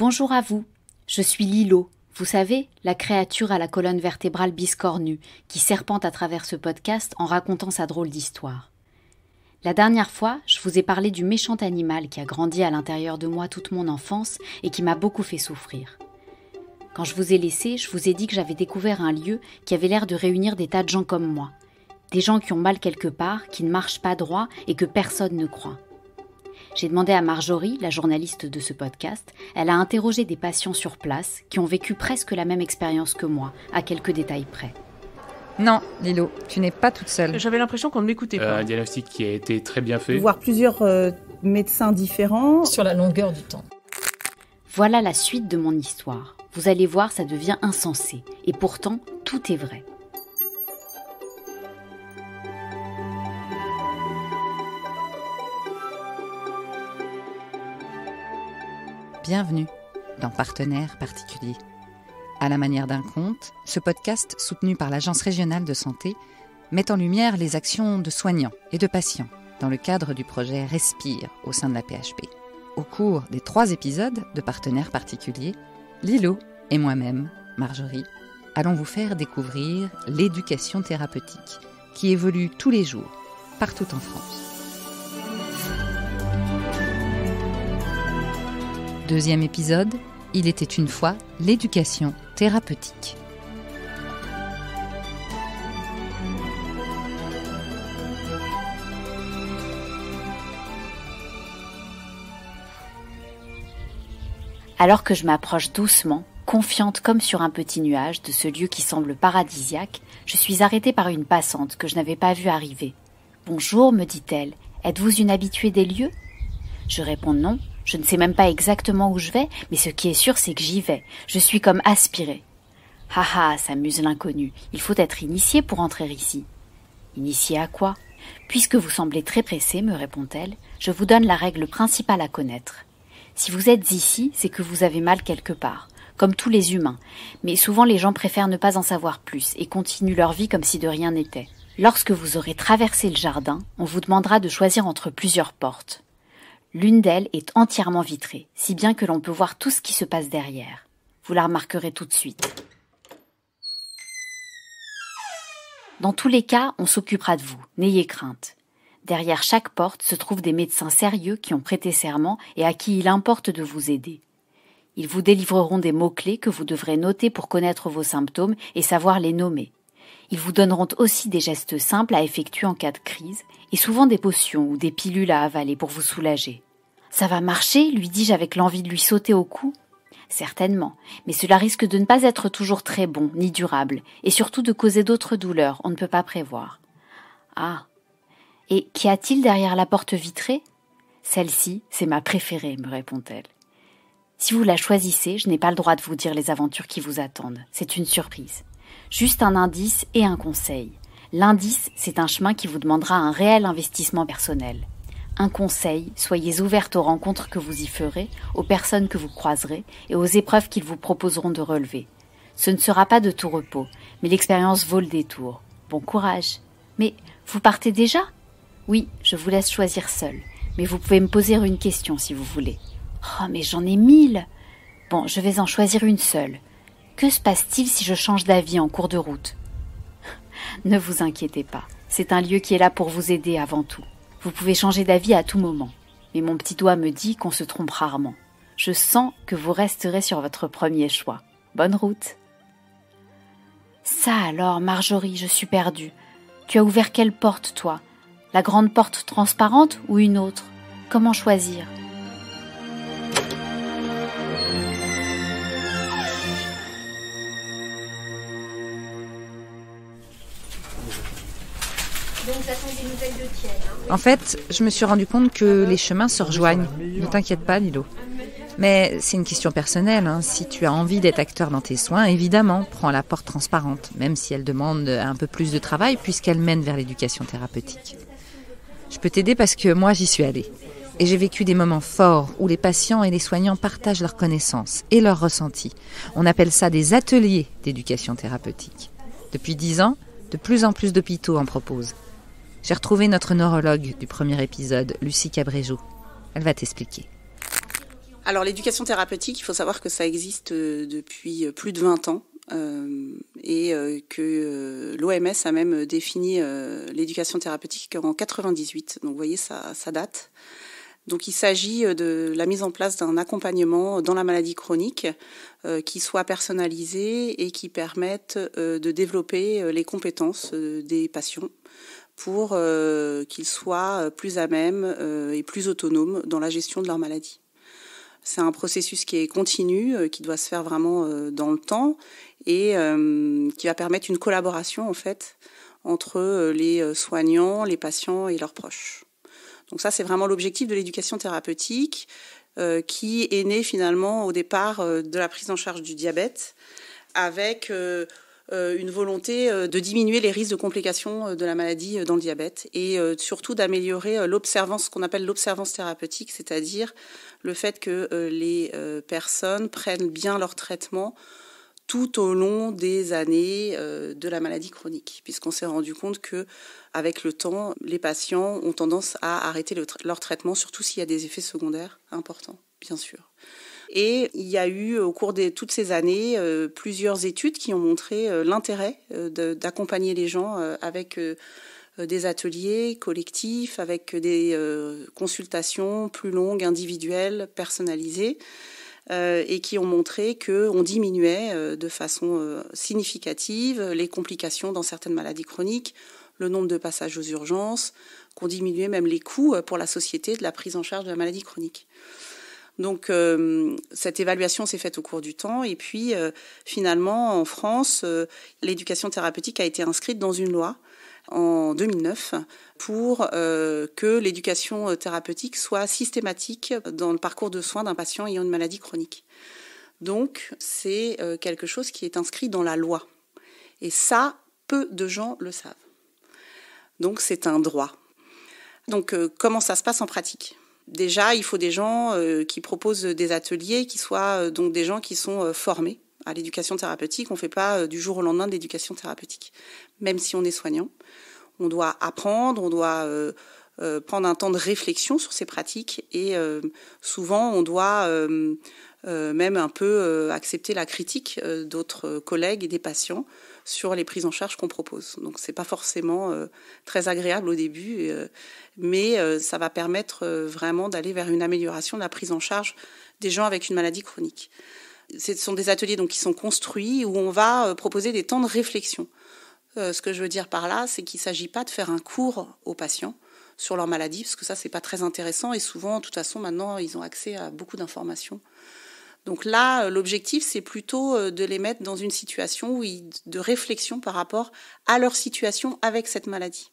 Bonjour à vous, je suis Lilo, vous savez, la créature à la colonne vertébrale biscornue qui serpente à travers ce podcast en racontant sa drôle d'histoire. La dernière fois, je vous ai parlé du méchant animal qui a grandi à l'intérieur de moi toute mon enfance et qui m'a beaucoup fait souffrir. Quand je vous ai laissé, je vous ai dit que j'avais découvert un lieu qui avait l'air de réunir des tas de gens comme moi. Des gens qui ont mal quelque part, qui ne marchent pas droit et que personne ne croit. J'ai demandé à Marjorie, la journaliste de ce podcast, elle a interrogé des patients sur place qui ont vécu presque la même expérience que moi, à quelques détails près. Non, Lilo, tu n'es pas toute seule. J'avais l'impression qu'on ne m'écoutait pas. Un diagnostic qui a été très bien fait. Voir plusieurs médecins différents. Sur la longueur du temps. Voilà la suite de mon histoire. Vous allez voir, ça devient insensé. Et pourtant, tout est vrai. Bienvenue dans Partenaires particuliers. À la manière d'un conte, ce podcast, soutenu par l'Agence régionale de santé, met en lumière les actions de soignants et de patients dans le cadre du projet Respire au sein de la PHP. Au cours des 3 épisodes de Partenaires particuliers, Lilo et moi-même, Marjorie, allons vous faire découvrir l'éducation thérapeutique qui évolue tous les jours, partout en France. Deuxième épisode, il était une fois l'éducation thérapeutique. Alors que je m'approche doucement, confiante comme sur un petit nuage de ce lieu qui semble paradisiaque, je suis arrêtée par une passante que je n'avais pas vue arriver. « Bonjour » me dit-elle, « êtes-vous une habituée des lieux ?» Je réponds non. Je ne sais même pas exactement où je vais, mais ce qui est sûr, c'est que j'y vais. Je suis comme aspirée. « Ha ha !» s'amuse l'inconnu. « Il faut être initié pour entrer ici. »« Initié à quoi ?»« Puisque vous semblez très pressé, me répond-elle, je vous donne la règle principale à connaître. Si vous êtes ici, c'est que vous avez mal quelque part, comme tous les humains. Mais souvent les gens préfèrent ne pas en savoir plus et continuent leur vie comme si de rien n'était. Lorsque vous aurez traversé le jardin, on vous demandera de choisir entre plusieurs portes. L'une d'elles est entièrement vitrée, si bien que l'on peut voir tout ce qui se passe derrière. Vous la remarquerez tout de suite. Dans tous les cas, on s'occupera de vous, n'ayez crainte. Derrière chaque porte se trouvent des médecins sérieux qui ont prêté serment et à qui il importe de vous aider. Ils vous délivreront des mots-clés que vous devrez noter pour connaître vos symptômes et savoir les nommer. Ils vous donneront aussi des gestes simples à effectuer en cas de crise et souvent des potions ou des pilules à avaler pour vous soulager. « Ça va marcher ?» lui dis-je avec l'envie de lui sauter au cou. « Certainement, mais cela risque de ne pas être toujours très bon ni durable et surtout de causer d'autres douleurs, on ne peut pas prévoir. »« Ah, et qu'y a-t-il derrière la porte vitrée ? » ?»« Celle-ci, c'est ma préférée, me répond-elle. Si vous la choisissez, je n'ai pas le droit de vous dire les aventures qui vous attendent. C'est une surprise. Juste un indice et un conseil. L'indice, c'est un chemin qui vous demandera un réel investissement personnel. Un conseil, soyez ouverte aux rencontres que vous y ferez, aux personnes que vous croiserez et aux épreuves qu'ils vous proposeront de relever. Ce ne sera pas de tout repos, mais l'expérience vaut le détour. Bon courage. Mais vous partez déjà ? Oui, je vous laisse choisir seule, mais vous pouvez me poser une question si vous voulez. Oh, mais j'en ai 1000 ! Bon, je vais en choisir une seule. Que se passe-t-il si je change d'avis en cours de route ? Ne vous inquiétez pas, c'est un lieu qui est là pour vous aider avant tout. Vous pouvez changer d'avis à tout moment, mais mon petit doigt me dit qu'on se trompe rarement. Je sens que vous resterez sur votre premier choix. Bonne route. Ça alors, Marjorie, je suis perdue. Tu as ouvert quelle porte, toi ? La grande porte transparente ou une autre ? Comment choisir ? En fait, je me suis rendu compte que les chemins se rejoignent. Ne t'inquiète pas, Lilo. Mais c'est une question personnelle. Si tu as envie d'être acteur dans tes soins, évidemment, prends la porte transparente, même si elle demande un peu plus de travail puisqu'elle mène vers l'éducation thérapeutique. Je peux t'aider parce que moi, j'y suis allée. Et j'ai vécu des moments forts où les patients et les soignants partagent leurs connaissances et leurs ressentis. On appelle ça des ateliers d'éducation thérapeutique. Depuis 10 ans, de plus en plus d'hôpitaux en proposent. J'ai retrouvé notre neurologue du premier épisode, Lucie Cabréjot. Elle va t'expliquer. Alors l'éducation thérapeutique, il faut savoir que ça existe depuis plus de 20 ans et que l'OMS a même défini l'éducation thérapeutique en 98. Donc vous voyez, ça date. Donc il s'agit de la mise en place d'un accompagnement dans la maladie chronique qui soit personnalisé et qui permette de développer les compétences des patients pour qu'ils soient plus à même et plus autonomes dans la gestion de leur maladie. C'est un processus qui est continu, qui doit se faire vraiment dans le temps et qui va permettre une collaboration en fait entre les soignants, les patients et leurs proches. Donc ça, c'est vraiment l'objectif de l'éducation thérapeutique qui est né finalement au départ de la prise en charge du diabète avec une volonté de diminuer les risques de complications de la maladie dans le diabète et surtout d'améliorer l'observance, ce qu'on appelle l'observance thérapeutique, c'est-à-dire le fait que les personnes prennent bien leur traitement tout au long des années de la maladie chronique, puisqu'on s'est rendu compte que avec le temps, les patients ont tendance à arrêter leur traitement, surtout s'il y a des effets secondaires importants, bien sûr. Et il y a eu, au cours de toutes ces années, plusieurs études qui ont montré l'intérêt d'accompagner les gens avec des ateliers collectifs, avec des consultations plus longues, individuelles, personnalisées, et qui ont montré qu'on diminuait de façon significative les complications dans certaines maladies chroniques, le nombre de passages aux urgences, qu'on diminuait même les coûts pour la société de la prise en charge de la maladie chronique. Donc cette évaluation s'est faite au cours du temps et puis finalement en France, l'éducation thérapeutique a été inscrite dans une loi en 2009 pour que l'éducation thérapeutique soit systématique dans le parcours de soins d'un patient ayant une maladie chronique. Donc c'est quelque chose qui est inscrit dans la loi et ça, peu de gens le savent. Donc c'est un droit. Donc comment ça se passe en pratique ? Déjà, il faut des gens qui proposent des ateliers, qui soient donc des gens qui sont formés à l'éducation thérapeutique. On ne fait pas du jour au lendemain de l'éducation thérapeutique. Même si on est soignant, on doit apprendre, on doit prendre un temps de réflexion sur ces pratiques et souvent on doit même un peu accepter la critique d'autres collègues et des patients sur les prises en charge qu'on propose. Donc c'est pas forcément très agréable au début, mais ça va permettre vraiment d'aller vers une amélioration de la prise en charge des gens avec une maladie chronique. Ce sont des ateliers donc qui sont construits où on va proposer des temps de réflexion. Ce que je veux dire par là, c'est qu'il ne s'agit pas de faire un cours aux patients sur leur maladie, parce que ça, c'est pas très intéressant. Et souvent, de toute façon, maintenant, ils ont accès à beaucoup d'informations. Donc là, l'objectif, c'est plutôt de les mettre dans une situation de réflexion par rapport à leur situation avec cette maladie.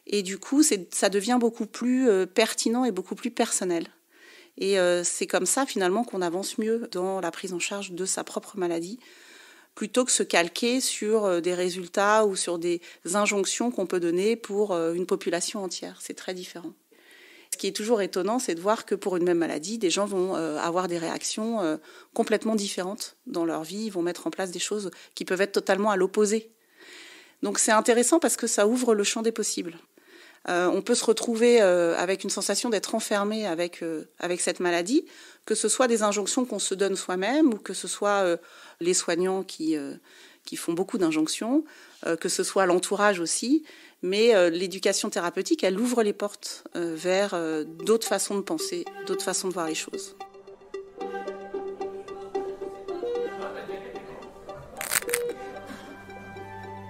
Et du coup, ça devient beaucoup plus pertinent et beaucoup plus personnel. Et c'est comme ça, finalement, qu'on avance mieux dans la prise en charge de sa propre maladie, plutôt que se calquer sur des résultats ou sur des injonctions qu'on peut donner pour une population entière. C'est très différent. Ce qui est toujours étonnant, c'est de voir que pour une même maladie, des gens vont avoir des réactions complètement différentes dans leur vie. Ils vont mettre en place des choses qui peuvent être totalement à l'opposé. Donc c'est intéressant parce que ça ouvre le champ des possibles. On peut se retrouver avec une sensation d'être enfermé avec cette maladie, que ce soit des injonctions qu'on se donne soi-même ou que ce soit les soignants qui font beaucoup d'injonctions, que ce soit l'entourage aussi. Mais l'éducation thérapeutique, elle ouvre les portes vers d'autres façons de penser, d'autres façons de voir les choses.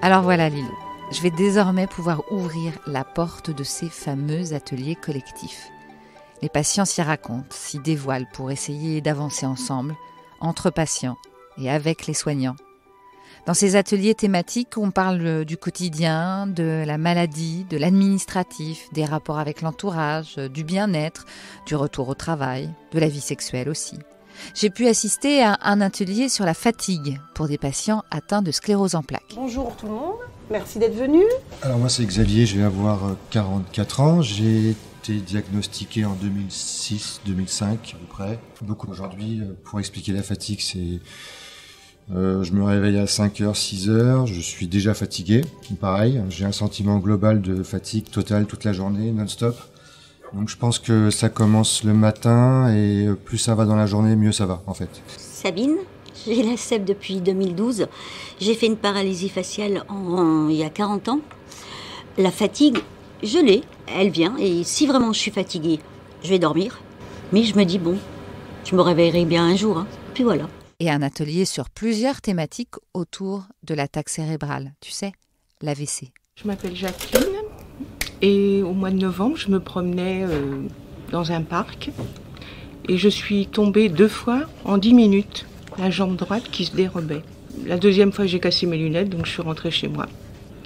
Alors voilà Lilou, je vais désormais pouvoir ouvrir la porte de ces fameux ateliers collectifs. Les patients s'y racontent, s'y dévoilent pour essayer d'avancer ensemble, entre patients et avec les soignants. Dans ces ateliers thématiques, on parle du quotidien, de la maladie, de l'administratif, des rapports avec l'entourage, du bien-être, du retour au travail, de la vie sexuelle aussi. J'ai pu assister à un atelier sur la fatigue pour des patients atteints de sclérose en plaques. Bonjour tout le monde, merci d'être venu. Alors moi c'est Xavier, je vais avoir 44 ans. J'ai été diagnostiqué en 2006-2005 à peu près. Donc aujourd'hui, pour expliquer la fatigue, c'est... je me réveille à 5h, 6h, je suis déjà fatigué, pareil, j'ai un sentiment global de fatigue totale toute la journée, non-stop. Donc je pense que ça commence le matin et plus ça va dans la journée, mieux ça va en fait. Sabine, j'ai la SEP depuis 2012. J'ai fait une paralysie faciale il y a 40 ans. La fatigue, je l'ai, elle vient. Et si vraiment je suis fatiguée, je vais dormir. Mais je me dis, bon, je me réveillerai bien un jour. Puis voilà. Et un atelier sur plusieurs thématiques autour de l'attaque cérébrale, tu sais, l'AVC. Je m'appelle Jacqueline et au mois de novembre, je me promenais dans un parc et je suis tombée 2 fois en 10 minutes, la jambe droite qui se dérobait. La deuxième fois, j'ai cassé mes lunettes, donc je suis rentrée chez moi.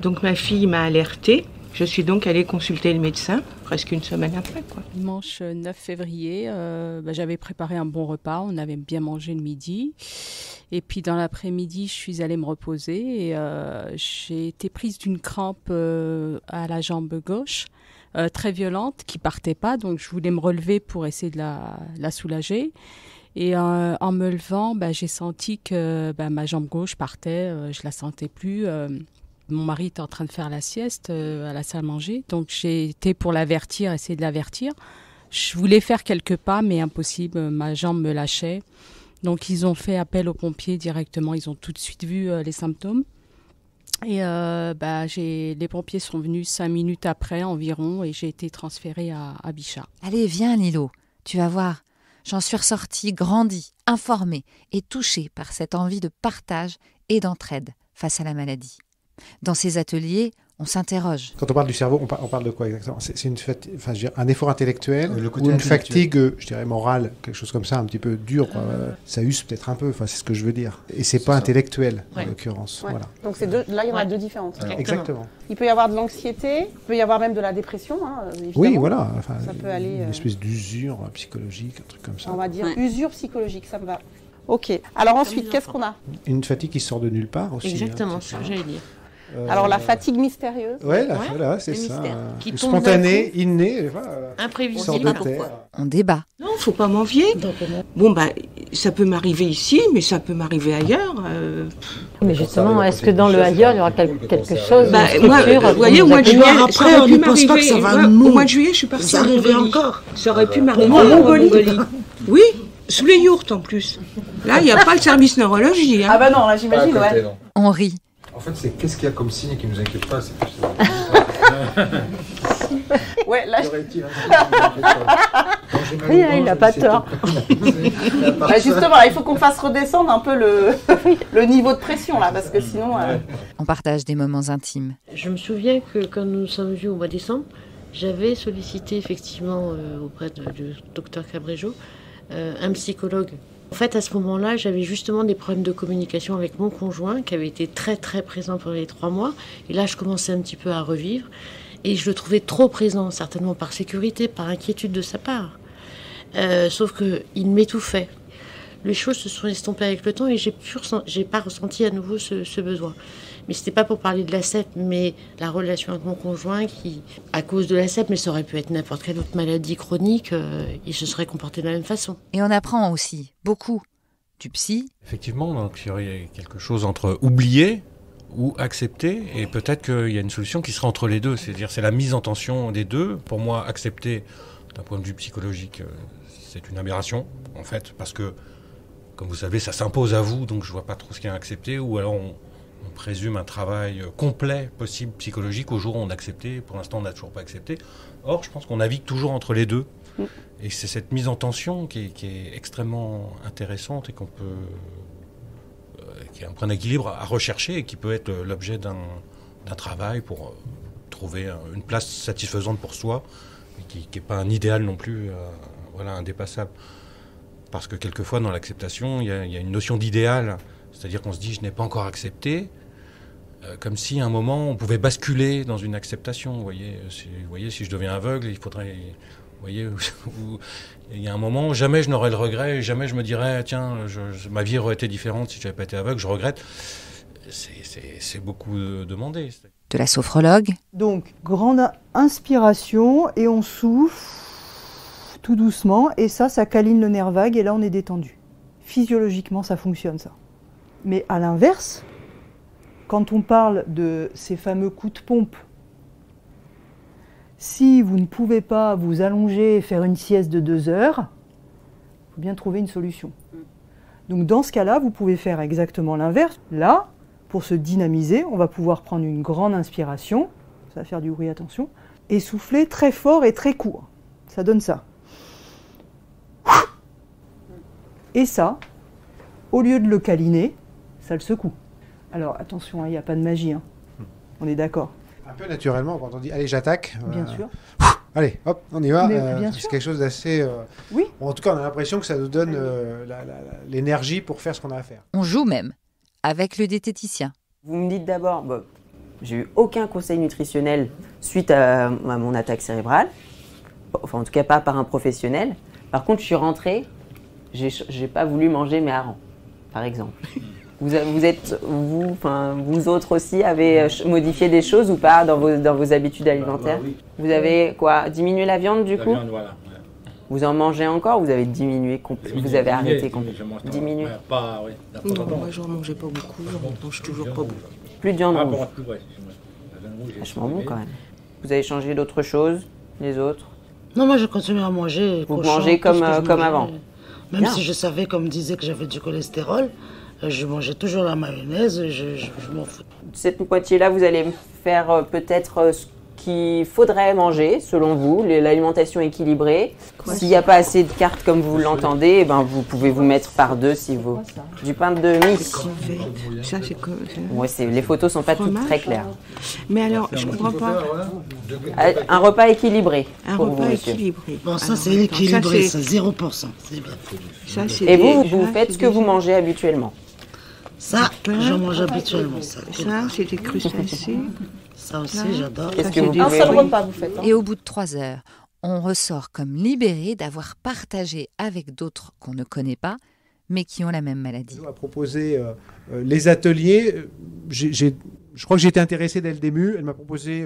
Donc ma fille m'a alertée. Je suis donc allée consulter le médecin, presque une semaine après, quoi. Dimanche 9 février, j'avais préparé un bon repas, on avait bien mangé le midi. Et puis dans l'après-midi, je suis allée me reposer et j'ai été prise d'une crampe à la jambe gauche, très violente, qui partait pas. Donc je voulais me relever pour essayer de la soulager. Et en me levant, j'ai senti que ma jambe gauche partait, je la sentais plus. Mon mari était en train de faire la sieste à la salle à manger, donc j'ai été pour l'avertir, essayer de l'avertir. Je voulais faire quelques pas, mais impossible, ma jambe me lâchait. Donc ils ont fait appel aux pompiers directement, ils ont tout de suite vu les symptômes. Et les pompiers sont venus 5 minutes après environ et j'ai été transférée à Bichat. Allez, viens Lilo, tu vas voir. J'en suis ressortie grandie, informée et touchée par cette envie de partage et d'entraide face à la maladie. Dans ces ateliers, on s'interroge. Quand on parle du cerveau, on parle de quoi exactement ? C'est un effort intellectuel ou une fatigue, je dirais morale, quelque chose comme ça, un petit peu dur. Ça use peut-être un peu, c'est ce que je veux dire. Et c'est pas intellectuel, en l'occurrence. Ouais. Voilà. Donc là, il y en a 2 différentes. Exactement. Il peut y avoir de l'anxiété, il peut y avoir même de la dépression, évidemment. Oui, voilà. Ça peut aller... Une espèce d'usure psychologique, un truc comme ça. On va dire usure psychologique, ça me va. Ok. Alors ensuite, qu'est-ce qu'on a ? Une fatigue qui sort de nulle part aussi. Exactement, c'est ce que j'allais dire. Alors la fatigue mystérieuse. Voilà, c'est ça. Spontanée, innée, imprévisible. On débat. Non, faut pas m'envier. Bon, ça peut m'arriver ici, mais ça peut m'arriver ailleurs. Mais justement, est-ce que dans le ailleurs, il y aura quelque chose vous voyez, au mois de juillet, après, on ne pense pas que ça va. Au mois de juillet, je suis partie en Mongolie. Encore. Ça aurait pu m'arriver en Mongolie. Oui, sous les yourtes en plus. Là, il n'y a pas le service neurologie. Ah non, là j'imagine, ouais. On rit. En fait, c'est qu'est-ce qu'il y a comme signe qui nous inquiète pas, c'est plus ça. Ouais, là. Oui, il n'a pas tort. Justement, il faut qu'on fasse redescendre un peu le niveau de pression là, parce que sinon. On partage des moments intimes. Je me souviens que quand nous nous sommes vus au mois de décembre, j'avais sollicité effectivement auprès du docteur Cabrejo un psychologue. En fait, à ce moment-là, j'avais justement des problèmes de communication avec mon conjoint qui avait été très très présent pendant les 3 mois. Et là, je commençais un petit peu à revivre. Et je le trouvais trop présent, certainement par sécurité, par inquiétude de sa part. Sauf qu'il m'étouffait. Les choses se sont estompées avec le temps et j'ai pas ressenti à nouveau ce besoin. Mais c'était pas pour parler de la SEP, mais la relation avec mon conjoint qui, à cause de la SEP, mais ça aurait pu être n'importe quelle autre maladie chronique, il se serait comporté de la même façon. Et on apprend aussi beaucoup du psy. Effectivement, donc il y aurait quelque chose entre oublier ou accepter, et peut-être qu'il y a une solution qui serait entre les deux, c'est-à-dire c'est la mise en tension des deux. Pour moi, accepter, d'un point de vue psychologique, c'est une aberration, en fait, parce que, comme vous savez, ça s'impose à vous, donc je vois pas trop ce qu'il y a à accepter, ou alors on présume un travail complet possible psychologique au jour où on a accepté. Pour l'instant, on n'a toujours pas accepté. Or, je pense qu'on navigue toujours entre les deux. Et c'est cette mise en tension qui est extrêmement intéressante et qu'on peut... qui est un point d'équilibre à rechercher et qui peut être l'objet d'un travail pour trouver une place satisfaisante pour soi, mais qui n'est pas un idéal non plus indépassable. Parce que quelquefois, dans l'acceptation, il y a une notion d'idéal. C'est-à-dire qu'on se dit, je n'ai pas encore accepté, comme si à un moment, on pouvait basculer dans une acceptation. Vous voyez, si je deviens aveugle, il faudrait... Vous voyez, il y a un moment, jamais je n'aurais le regret, jamais je me dirais, tiens, ma vie aurait été différente si je n'avais pas été aveugle, je regrette. C'est beaucoup demandé. De la sophrologue. Donc, grande inspiration et on souffle tout doucement et ça câline le nerf vague et là, on est détendu. Physiologiquement, ça fonctionne, ça. Mais à l'inverse, quand on parle de ces fameux coups de pompe, Si vous ne pouvez pas vous allonger et faire une sieste de 2 heures, il faut bien trouver une solution. Donc dans ce cas-là, vous pouvez faire exactement l'inverse. Là, pour se dynamiser, on va pouvoir prendre une grande inspiration, ça va faire du bruit, attention, et souffler très fort et très court. Ça donne ça. Et ça, au lieu de le câliner, ça le secoue. Alors attention, il n'y a pas de magie, hein. On est d'accord. Un peu naturellement, quand on dit « allez, j'attaque », bien sûr. Allez, hop, on y va. C'est quelque chose d'assez... Oui. En tout cas, on a l'impression que ça nous donne l'énergie pour faire ce qu'on a à faire. On joue même avec le diététicien. Vous me dites d'abord, j'ai eu aucun conseil nutritionnel suite à mon attaque cérébrale. Enfin, en tout cas, pas par un professionnel. Par contre, je suis rentrée, j'ai pas voulu manger mes harengs, par exemple. Vous autres aussi, avez modifié des choses ou pas dans vos habitudes alimentaires? Oui. Vous avez quoi, diminué la viande du coup? La viande, voilà. Ouais. Vous en mangez encore ou vous avez diminué vous avez arrêté complètement? Diminué. Non, moi, j'en mangeais pas beaucoup, j'en mange toujours pas beaucoup. Plus de viande rouge. Vachement bon quand même. Vous avez changé d'autres choses, les autres? Non, moi je continue à manger. Vous mangez comme avant? Même bien. Si je savais, comme disait, que j'avais du cholestérol, je mangeais toujours la mayonnaise, je m'en fous. Cette moitié-là, vous allez faire peut-être ce qu'il faudrait manger, selon vous, l'alimentation équilibrée. S'il n'y a pas assez de cartes comme vous l'entendez, vous pouvez vous mettre par deux si vous... Du pain de mie. Ça, c'est comme... Ouais, les photos sont pas toutes très claires. Mais alors, je comprends pas. Un repas équilibré. Un repas équilibré. Bon, ça c'est équilibré, ça 0%, c'est bien. Ça, et vous faites ce que vous mangez habituellement? Ça, j'en mange habituellement. Ça, c'est des crustacés. Ça aussi, j'adore. Un seul repas, vous faites. Et au bout de 3 heures, on ressort comme libéré d'avoir partagé avec d'autres qu'on ne connaît pas, mais qui ont la même maladie. On a proposé les ateliers. Je crois que j'ai été intéressé dès le début. Elle m'a proposé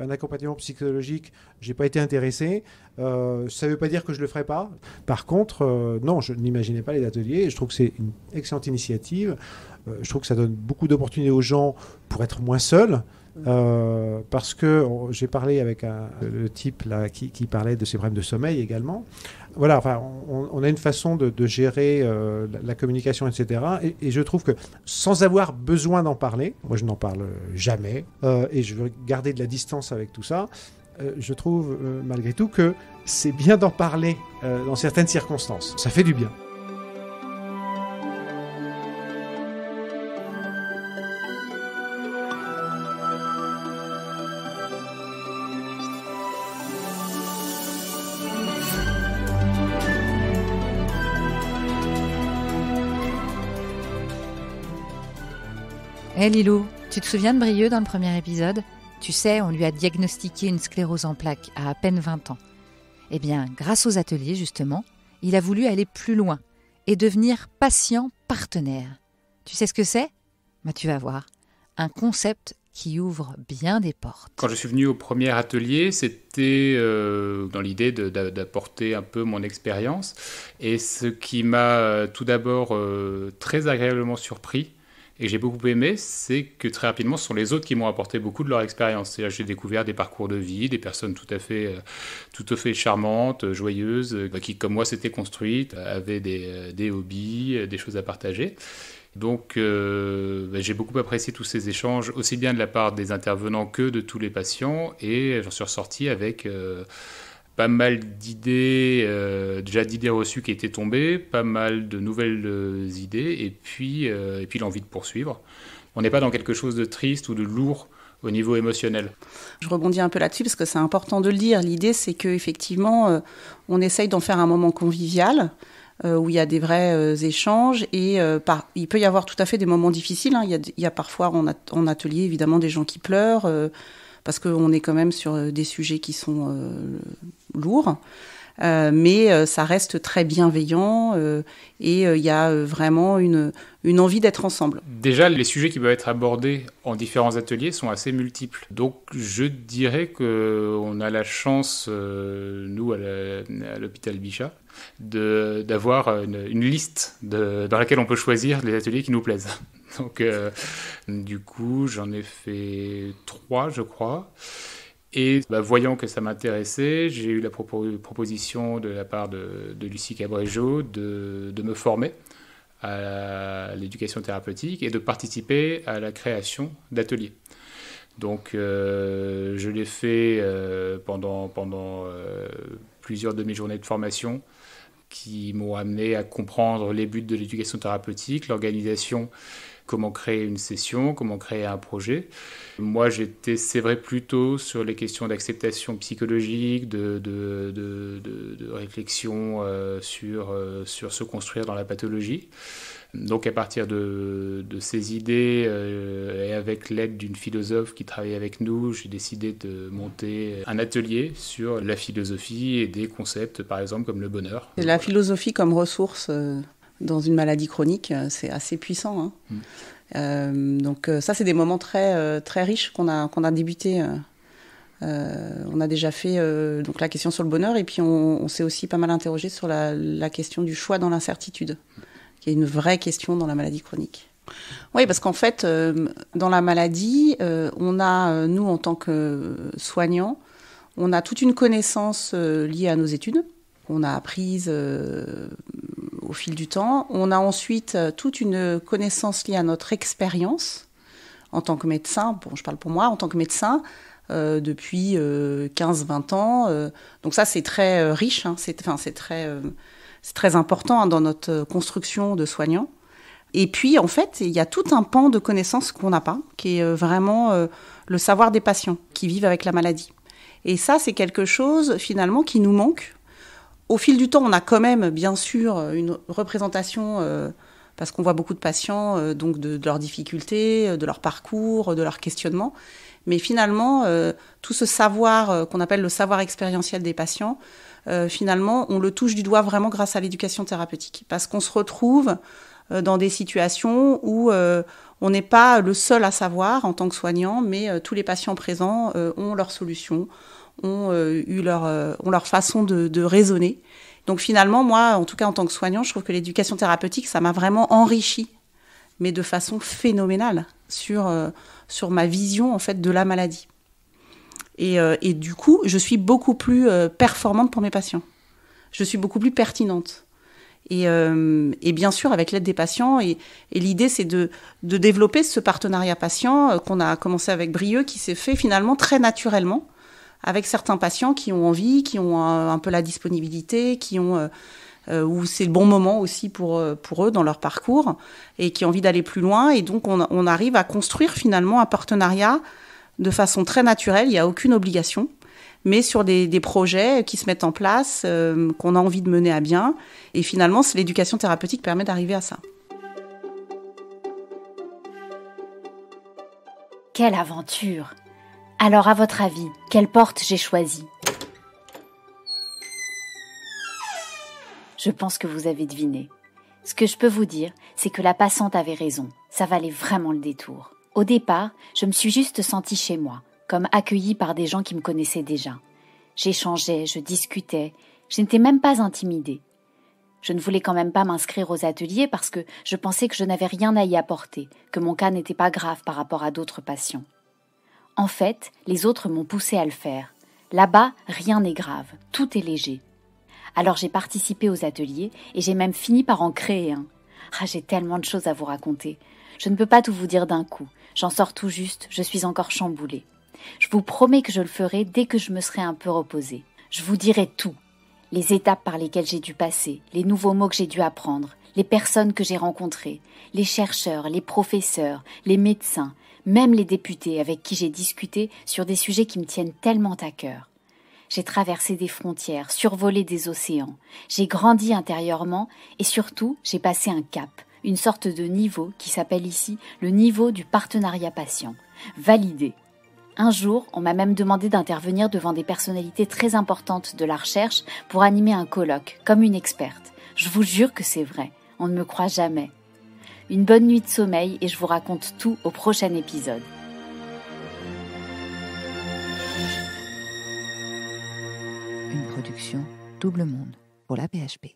un accompagnement psychologique. Je n'ai pas été intéressé. Ça ne veut pas dire que je ne le ferai pas. Par contre, non, je n'imaginais pas les ateliers. Et je trouve que c'est une excellente initiative. Je trouve que ça donne beaucoup d'opportunités aux gens pour être moins seuls. Parce que j'ai parlé avec le type là, qui parlait de ses problèmes de sommeil également. Voilà, enfin, on a une façon de gérer la communication, etc. Et je trouve que sans avoir besoin d'en parler, moi je n'en parle jamais, et je veux garder de la distance avec tout ça, je trouve malgré tout que c'est bien d'en parler dans certaines circonstances. Ça fait du bien. Hé Lilou, tu te souviens de Brieux dans le premier épisode? Tu sais, on lui a diagnostiqué une sclérose en plaques à peine 20 ans. Eh bien, grâce aux ateliers justement, il a voulu aller plus loin et devenir patient partenaire. Tu sais ce que c'est? Tu vas voir, un concept qui ouvre bien des portes. Quand je suis venu au premier atelier, c'était dans l'idée d'apporter un peu mon expérience. Et ce qui m'a tout d'abord très agréablement surpris, et que j'ai beaucoup aimé, c'est que très rapidement, ce sont les autres qui m'ont apporté beaucoup de leur expérience. C'est-à-dire, j'ai découvert des parcours de vie, des personnes tout à fait charmantes, joyeuses, qui, comme moi, s'étaient construites, avaient des hobbies, des choses à partager. Donc, j'ai beaucoup apprécié tous ces échanges, aussi bien de la part des intervenants que de tous les patients, et j'en suis ressorti avec pas mal d'idées, déjà d'idées reçues qui étaient tombées, pas mal de nouvelles idées, et puis l'envie de poursuivre. On n'est pas dans quelque chose de triste ou de lourd au niveau émotionnel. Je rebondis un peu là-dessus parce que c'est important de le dire. L'idée, c'est qu'effectivement, on essaye d'en faire un moment convivial, où il y a des vrais échanges, et il peut y avoir tout à fait des moments difficiles. Hein. Il y a parfois en atelier, évidemment, des gens qui pleurent, parce qu'on est quand même sur des sujets qui sont lourds, mais ça reste très bienveillant, et il y a vraiment une envie d'être ensemble. Déjà, les sujets qui peuvent être abordés en différents ateliers sont assez multiples. Donc, je dirais qu'on a la chance, nous, à l'hôpital Bichat, d'avoir une liste dans laquelle on peut choisir les ateliers qui nous plaisent. Donc, du coup, j'en ai fait 3, je crois. Et voyant que ça m'intéressait, j'ai eu la proposition de la part de Lucie Cabrégeau de me former à l'éducation thérapeutique et de participer à la création d'ateliers. Donc je l'ai fait pendant plusieurs demi-journées de formation qui m'ont amené à comprendre les buts de l'éducation thérapeutique, l'organisation, comment créer une session, comment créer un projet. Moi, j'étais, c'est vrai, plutôt sur les questions d'acceptation psychologique, de réflexion sur se construire dans la pathologie. Donc, à partir de ces idées et avec l'aide d'une philosophe qui travaillait avec nous, j'ai décidé de monter un atelier sur la philosophie et des concepts, par exemple, comme le bonheur. La philosophie comme ressource dans une maladie chronique, c'est assez puissant. Donc ça, c'est des moments très, très riches qu'on a débuté. On a déjà fait donc la question sur le bonheur et puis on s'est aussi pas mal interrogé sur la question du choix dans l'incertitude, qui est une vraie question dans la maladie chronique. Oui, parce qu'en fait, dans la maladie, on a, nous, en tant que soignants, on a toute une connaissance liée à nos études, qu'on a apprise au fil du temps. On a ensuite toute une connaissance liée à notre expérience en tant que médecin. Bon, je parle pour moi, en tant que médecin, depuis 15-20 ans. Donc ça, c'est très riche, c'est très important dans notre construction de soignants. Et puis, en fait, il y a tout un pan de connaissances qu'on n'a pas, qui est vraiment le savoir des patients qui vivent avec la maladie. Et ça, c'est quelque chose, finalement, qui nous manque. Au fil du temps, on a quand même, bien sûr, une représentation, parce qu'on voit beaucoup de patients, donc de leurs difficultés, de leur parcours, de leurs questionnements. Mais finalement, tout ce savoir qu'on appelle le savoir expérientiel des patients, finalement, on le touche du doigt vraiment grâce à l'éducation thérapeutique. Parce qu'on se retrouve dans des situations où on n'est pas le seul à savoir en tant que soignant, mais tous les patients présents ont leurs solutions, ont leur façon de raisonner. Donc finalement, moi, en tout cas en tant que soignant, je trouve que l'éducation thérapeutique, ça m'a vraiment enrichi, mais de façon phénoménale, sur ma vision en fait de la maladie. Et du coup, je suis beaucoup plus performante pour mes patients. Je suis beaucoup plus pertinente. Et bien sûr, avec l'aide des patients, et l'idée, c'est de développer ce partenariat patient qu'on a commencé avec Brieux, qui s'est fait finalement très naturellement, avec certains patients qui ont envie, qui ont un peu la disponibilité, qui ont où c'est le bon moment aussi pour eux dans leur parcours, et qui ont envie d'aller plus loin. Et donc, on arrive à construire finalement un partenariat de façon très naturelle, il n'y a aucune obligation, mais sur des projets qui se mettent en place, qu'on a envie de mener à bien. Et finalement, l'éducation thérapeutique permet d'arriver à ça. Quelle aventure! Alors, à votre avis, quelle porte j'ai choisie? Je pense que vous avez deviné. Ce que je peux vous dire, c'est que la passante avait raison. Ça valait vraiment le détour. Au départ, je me suis juste sentie chez moi, comme accueillie par des gens qui me connaissaient déjà. J'échangeais, je discutais, je n'étais même pas intimidée. Je ne voulais quand même pas m'inscrire aux ateliers parce que je pensais que je n'avais rien à y apporter, que mon cas n'était pas grave par rapport à d'autres patients. En fait, les autres m'ont poussée à le faire. Là-bas, rien n'est grave, tout est léger. Alors j'ai participé aux ateliers et j'ai même fini par en créer un. Ah, j'ai tellement de choses à vous raconter. Je ne peux pas tout vous dire d'un coup. J'en sors tout juste, je suis encore chamboulée. Je vous promets que je le ferai dès que je me serai un peu reposée. Je vous dirai tout. Les étapes par lesquelles j'ai dû passer, les nouveaux mots que j'ai dû apprendre, les personnes que j'ai rencontrées, les chercheurs, les professeurs, les médecins, même les députés avec qui j'ai discuté sur des sujets qui me tiennent tellement à cœur. J'ai traversé des frontières, survolé des océans, j'ai grandi intérieurement et surtout, j'ai passé un cap, une sorte de niveau qui s'appelle ici le niveau du partenariat patient, validé. Un jour, on m'a même demandé d'intervenir devant des personnalités très importantes de la recherche pour animer un colloque, comme une experte. Je vous jure que c'est vrai, on ne me croit jamais. Une bonne nuit de sommeil et je vous raconte tout au prochain épisode. Une production Double Monde pour la PHP.